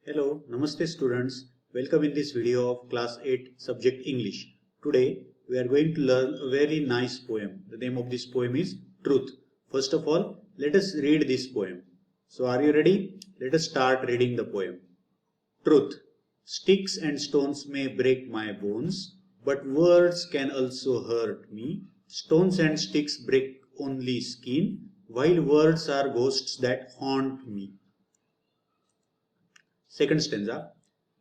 Hello, Namaste students. Welcome in this video of class 8 subject English. Today we are going to learn a very nice poem. The name of this poem is Truth. First of all, let us read this poem. So are you ready? Let us start reading the poem. Truth. Sticks and stones may break my bones, but words can also hurt me. Stones and sticks break only skin, while words are ghosts that haunt me. Second stanza.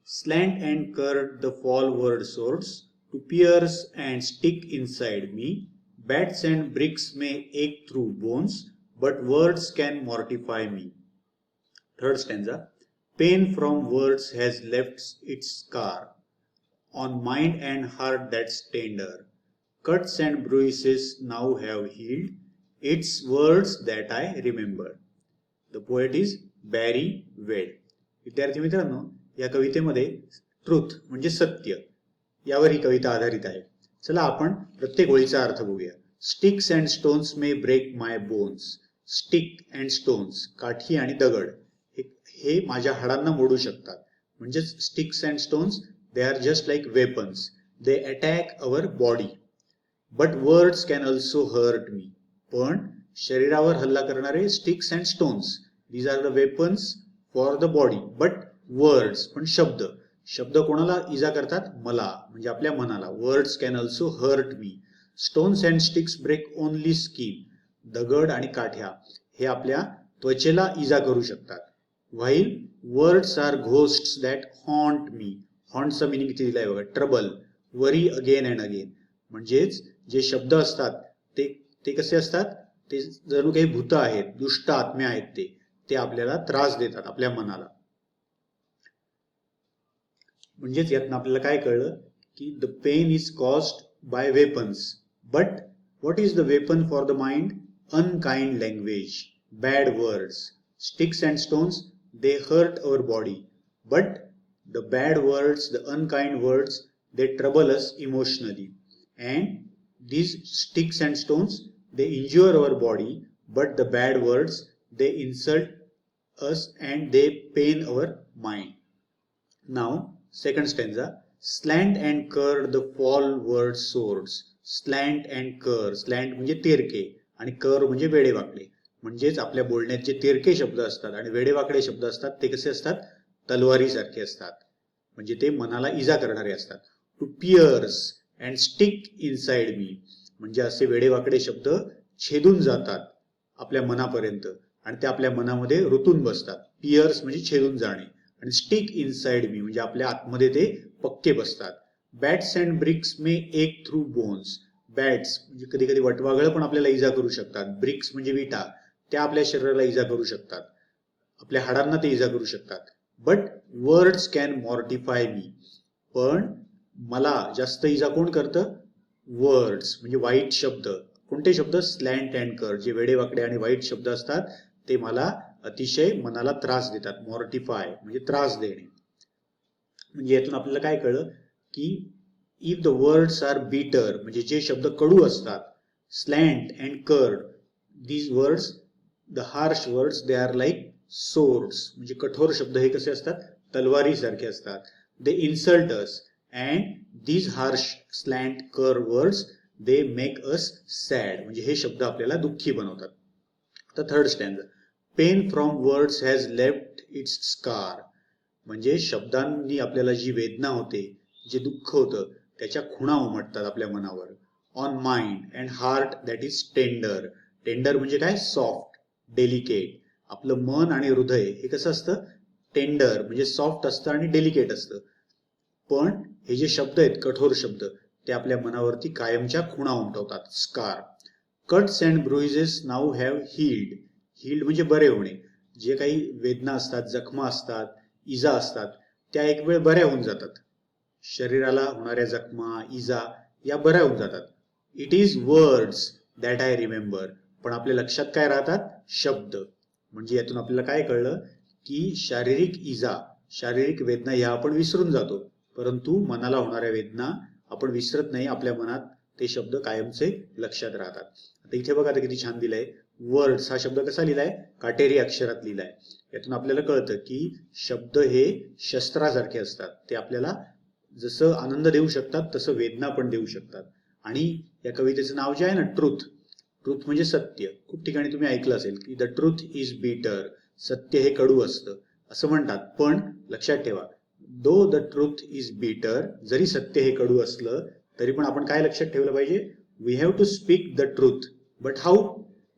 Slant and curved the fall-word swords to pierce and stick inside me. Bats and bricks may ache through bones, but words can mortify me. Third stanza. Pain from words has left its scar on mind and heart that's tender. Cuts and bruises now have healed. It's words that I remember. The poet is Barry Wade. विद्यार्थी मित्रांनो, या कवितेमध्ये truth म्हणजे सत्य यावर ही कविता आधारित आहे. चला आपण प्रत्येक ओळीचा अर्थ बघूया. Sticks and stones may break my bones. Stick and stones, काठी आणि दगड हे माझ्या हाडांना मोडू शकतात. म्हणजेच sticks and stones they are just like weapons. They attack our body. But words can also hurt me. पण शरीरावर हल्ला करणारे sticks and stones, these are the weapons for the body. But words, पण शब्द कोणाला इजा करतात? मला, म्हणजे आपल्या मनाला. Words can also hurt me. Stones and sticks break only skin. दगड आणि काठ्या हे आपल्या त्वचेला इजा करू शकतात. While words are ghosts that haunt me. हॉन्टचा मिनिंग इथे दिलाय बघा, trouble, worry again and again. म्हणजेच जे शब्द असतात ते कसे असतात? ते जणू काही भूत आहेत, दुष्ट आत्म्या आहेत. ते आपल्याला त्रास देतात, आपल्या मनाला. म्हणजेच यातनं आपल्याला काय कळलं की the pain is caused by weapons. But what is the weapon for the mind? Unkind language, bad words. Sticks and stones they hurt our body, but the bad words, the unkind words, they trouble us emotionally. And these sticks and stones, they injure our body, but the bad words, they insult us and they pain our mind. Now second stanza. Slant and curved the fall word swords. Slant and curve, slant म्हणजे तिरके आणि curve म्हणजे वेडेवाकडे. म्हणजेच आपल्या बोलण्यात जे तिरके शब्द असतात आणि वेडेवाकडे शब्द असतात ते कसे असतात? तलवारी सारखे असतात. म्हणजे ते मनाला इजा करणारे असतात. To pierce and stick inside me, म्हणजे असे वेडेवाकडे शब्द छेदून जातात आपल्या मनापर्यंत आणि ते आपल्या मनामध्ये रुतून बसतात. पियर्स म्हणजे छेदून जाणे आणि स्टिक इनसाइड मी म्हणजे आपल्या आतमध्ये ते पक्के बसतात. बॅट्स अँड ब्रिक्स मे एक थ्रू बोन्स. बॅट्स म्हणजे कधी कधी वटवाघळ पण आपल्याला इजा करू शकतात. ब्रिक्स म्हणजे विटा, त्या आपल्या शरीराला इजा करू शकतात, आपल्या हाडांना ते इजा करू शकतात. बट वर्ड्स कॅन मॉर्टिफाय मी, पण मला जास्त इजा कोण करतं? वर्ड्स म्हणजे वाईट शब्द. कोणते शब्द? स्लॅन्ट अँड कर्व, जे वेडेवाकडे आणि वाईट शब्द असतात ते मला अतिशय मनाला त्रास देतात. मॉर्टिफाय म्हणजे त्रास देणे. म्हणजे यातून आपल्याला काय कळलं की इफ द वर्ड्स आर बिटर, म्हणजे जे शब्द कडू असतात, slant and curve, these words, the harsh words, they are like swords, म्हणजे कठोर शब्द हे कसे असतात? तलवारी सारखे असतात. They insult us and these harsh slant curve words, they make us sad, म्हणजे हे शब्द आपल्याला दुःखी बनवतात. आता third stanza. Pain from words has left its scar, म्हणजे शब्दांनी आपल्याला जी वेदना होते, जे दुःख होतं, त्याच्या खुणा उमटतात आपल्या मनावर. On mind and heart that is tender. Tender म्हणजे काय? Soft, delicate. आपलं मन आणि हृदय हे कसं असतं? टेंडर म्हणजे सॉफ्ट असतं आणि डेलिकेट असतं. पण हे जे शब्द आहेत, कठोर शब्द, ते आपल्या मनावरती कायमच्या खुणा उमटवतात. Scar. Cuts and bruises now have healed. Healed म्हणजे बरे होणे. जे काही वेदना असतात, जखमा असतात, इजा असतात, त्या एक वेळ बऱ्या होऊन जातात. शरीराला होणाऱ्या जखमा, इजा या बऱ्या होऊन जातात. It is words that I remember, पण आपल्या लक्षात काय राहतात? शब्द. म्हणजे यातून आपल्याला काय कळलं की शारीरिक इजा, शारीरिक वेदना या आपण विसरून जातो, परंतु मनाला होणाऱ्या वेदना आपण विसरत नाही. आपल्या मनात ते शब्द कायमचे लक्षात राहतात. आता इथे बघा किती छान दिलंय. वर्ड्स हा शब्द कसा लिहिलाय, काटेरी अक्षरात लिहिलाय. यातून आपल्याला कळतं की शब्द हे शस्त्रासारखे असतात. ते आपल्याला जसं आनंद देऊ शकतात तसं वेदना पण देऊ शकतात. आणि या कवितेचं नाव जे आहे ना, ट्रुथ, ट्रुथ म्हणजे सत्य. खूप ठिकाणी तुम्ही ऐकलं असेल की द ट्रुथ इज बिटर, सत्य हे कडू असतं असं म्हणतात. पण लक्षात ठेवा, दो द ट्रुथ इज बिटर, जरी सत्य हे कडू असलं तरी पण आपण काय लक्षात ठेवलं पाहिजे, we have to speak the truth, but how,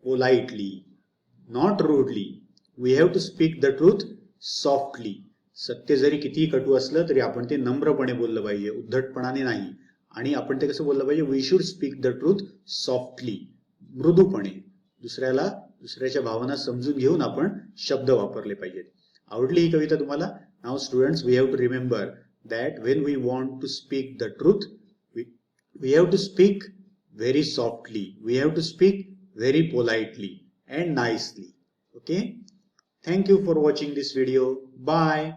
politely, not rudely. We have to speak the truth softly. सत्य जरी कितीही कटू असलं तरी आपण ते नम्रपणे बोललं पाहिजे, उद्धटपणाने नाही. आणि आपण ते कसं बोललं पाहिजे, we should speak the truth softly, मृदूपणे. दुसऱ्याच्या भावना समजून घेऊन आपण शब्द वापरले पाहिजेत. आवडली ही कविता तुम्हाला? Now students, we have to remember that when we want to speak the truth, we have to speak very softly, we have to speak very politely and nicely. Okay, thank you for watching this video. Bye.